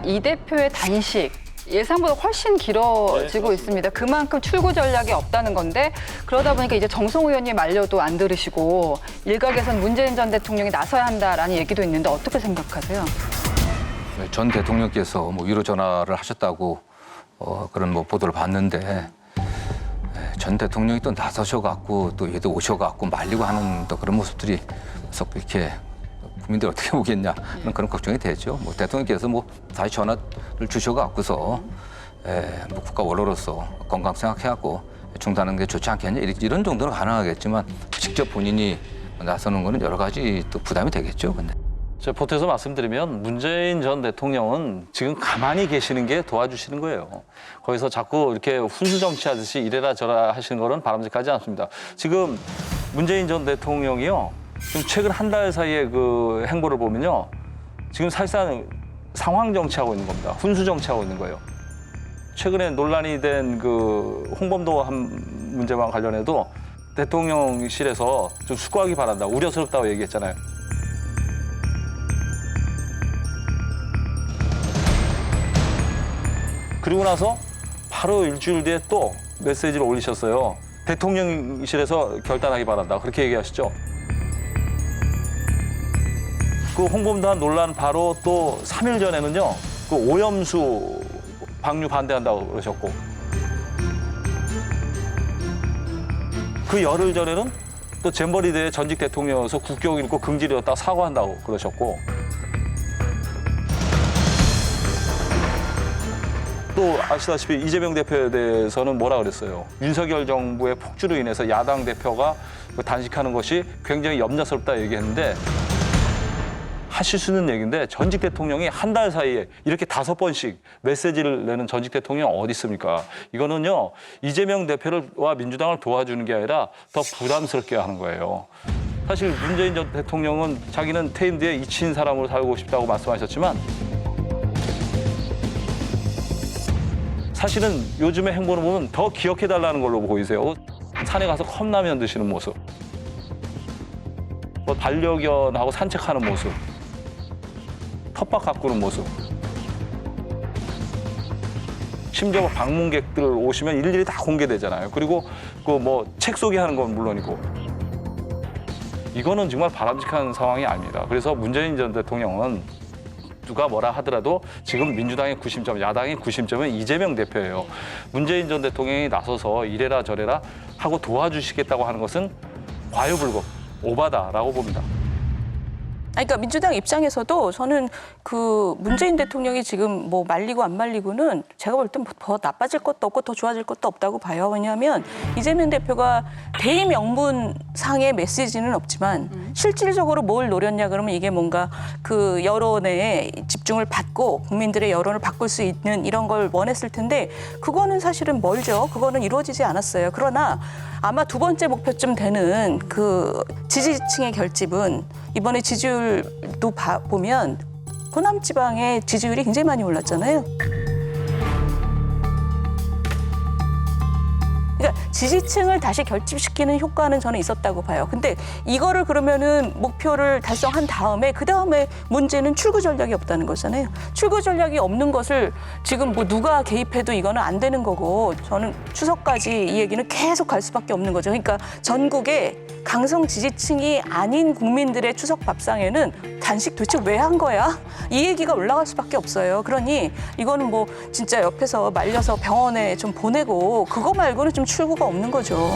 이 대표의 단식 예상보다 훨씬 길어지고 있습니다. 그만큼 출구 전략이 없다는 건데 그러다 보니까 이제 정성호 의원님 말려도 안 들으시고 일각에선 문재인 전 대통령이 나서야 한다라는 얘기도 있는데 어떻게 생각하세요? 전 대통령께서 뭐 위로 전화를 하셨다고 그런 뭐 보도를 봤는데 전 대통령이 또 나서셔갖고 또 얘도 오셔갖고 말리고 하는 또 그런 모습들이 계속 이렇게 국민들이 어떻게 보겠냐 하는 그런 걱정이 되죠. 뭐 대통령께서 뭐 다시 전화를 주셔갖고서 뭐 국가 원로로서 건강 생각해갖고 중단하는 게 좋지 않겠냐 이런 정도는 가능하겠지만 직접 본인이 나서는 거는 여러 가지 또 부담이 되겠죠. 근데. 제가 보태서 말씀드리면 문재인 전 대통령은 지금 가만히 계시는 게 도와주시는 거예요. 거기서 자꾸 이렇게 훈수 정치하듯이 이래라 저래라 하시는 거는 바람직하지 않습니다. 지금 문재인 전 대통령이요. 지금 최근 한 달 사이에 그 행보를 보면요. 지금 사실상 상황 정치하고 있는 겁니다. 훈수 정치하고 있는 거예요. 최근에 논란이 된 그 홍범도 한 문제와 관련해도 대통령실에서 좀 수고하기 바란다. 우려스럽다고 얘기했잖아요. 그리고 나서 바로 일주일 뒤에 또 메시지를 올리셨어요. 대통령실에서 결단하기 바란다. 그렇게 얘기하시죠. 그 홍범도한 논란 바로 또 3일 전에는요. 그 오염수 방류 반대한다고 그러셨고 그 열흘 전에는 또 잼버리대회 전직 대통령이어서 국격 잃고 긍지되었다 사과한다고 그러셨고 또 아시다시피 이재명 대표에 대해서는 뭐라 그랬어요. 윤석열 정부의 폭주로 인해서 야당 대표가 단식하는 것이 굉장히 염려스럽다 얘기했는데 하실 수 있는 얘기인데 전직 대통령이 한 달 사이에 이렇게 5번씩 메시지를 내는 전직 대통령이 어디 있습니까? 이거는요. 이재명 대표와 민주당을 도와주는 게 아니라 더 부담스럽게 하는 거예요. 사실 문재인 전 대통령은 자기는 퇴임 뒤에 잊힌 사람으로 살고 싶다고 말씀하셨지만 사실은 요즘의 행보를 보면 더 기억해달라는 걸로 보이세요. 산에 가서 컵라면 드시는 모습, 뭐 반려견하고 산책하는 모습, 텃밭 가꾸는 모습. 심지어 방문객들 오시면 일일이 다 공개되잖아요. 그리고 그 뭐 책 소개하는 건 물론이고. 이거는 정말 바람직한 상황이 아닙니다. 그래서 문재인 전 대통령은 누가 뭐라 하더라도 지금 민주당의 구심점, 야당의 구심점은 이재명 대표예요. 문재인 전 대통령이 나서서 이래라 저래라 하고 도와주시겠다고 하는 것은 과유불급, 오바다라고 봅니다. 그러니까 민주당 입장에서도 저는 그 문재인 대통령이 지금 뭐 말리고 안 말리고는 제가 볼 땐 더 나빠질 것도 없고 더 좋아질 것도 없다고 봐요. 왜냐하면 이재명 대표가 대의 명분상의 메시지는 없지만 실질적으로 뭘 노렸냐 그러면 이게 뭔가 그 여론의 집중을 받고 국민들의 여론을 바꿀 수 있는 이런 걸 원했을 텐데 그거는 사실은 멀죠. 그거는 이루어지지 않았어요. 그러나 아마 두 번째 목표쯤 되는 그 지지층의 결집은 이번에 지지율도 보면 호남 지방의 지지율이 굉장히 많이 올랐잖아요. 그러니까 지지층을 다시 결집시키는 효과는 저는 있었다고 봐요. 근데 이거를 그러면은 목표를 달성한 다음에 그다음에 문제는 출구 전략이 없다는 거잖아요. 출구 전략이 없는 것을 지금 뭐 누가 개입해도 이거는 안 되는 거고 저는 추석까지 이 얘기는 계속 갈 수밖에 없는 거죠. 그러니까 전국에 강성 지지층이 아닌 국민들의 추석 밥상에는 단식 도대체 왜 한 거야? 이 얘기가 올라갈 수밖에 없어요. 그러니 이거는 뭐 진짜 옆에서 말려서 병원에 좀 보내고 그거 말고는 좀 출구가 없는 거죠.